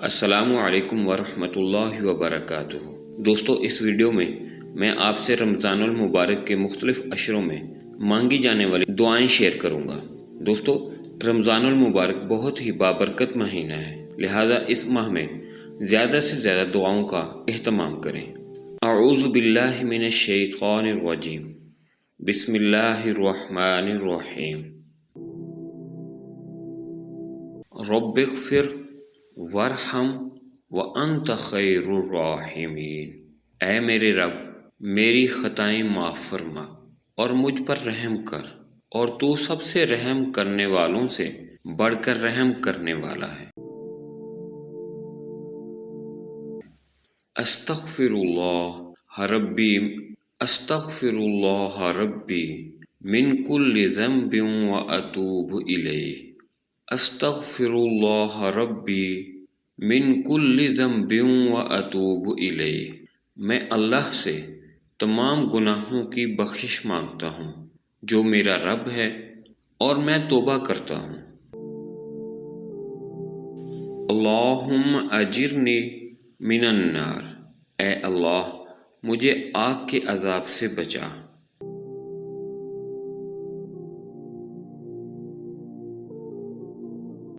السلام علیکم ورحمۃ اللہ وبرکاتہ۔ دوستو، اس ویڈیو میں آپ سے رمضان المبارک کے مختلف عشروں میں مانگی جانے والی دعائیں شیئر کروں گا۔ دوستو، رمضان المبارک بہت ہی بابرکت مہینہ ہے، لہذا اس ماہ میں زیادہ سے زیادہ دعاؤں کا اہتمام کریں۔ اعوذ باللہ من الشیطان الرجیم، بسم اللہ الرحمن الرحیم۔ رب اغفر وارحم وانت خیر الراحمین۔ اے میرے رب، میری خطائیں معاف فرما اور مجھ پر رحم کر، اور تو سب سے رحم کرنے والوں سے بڑھ کر رحم کرنے والا ہے۔ استغفر اللہ ربی استغفر اللہ ربی من کل ذنب واتوب الیہ۔ استغفر اللہ ربی من کل ذنب واتوب الیہ۔ میں اللہ سے تمام گناہوں کی بخشش مانگتا ہوں جو میرا رب ہے، اور میں توبہ کرتا ہوں۔ اللہم اجرنی من النار۔ اے اللہ، مجھے آگ کے عذاب سے بچا۔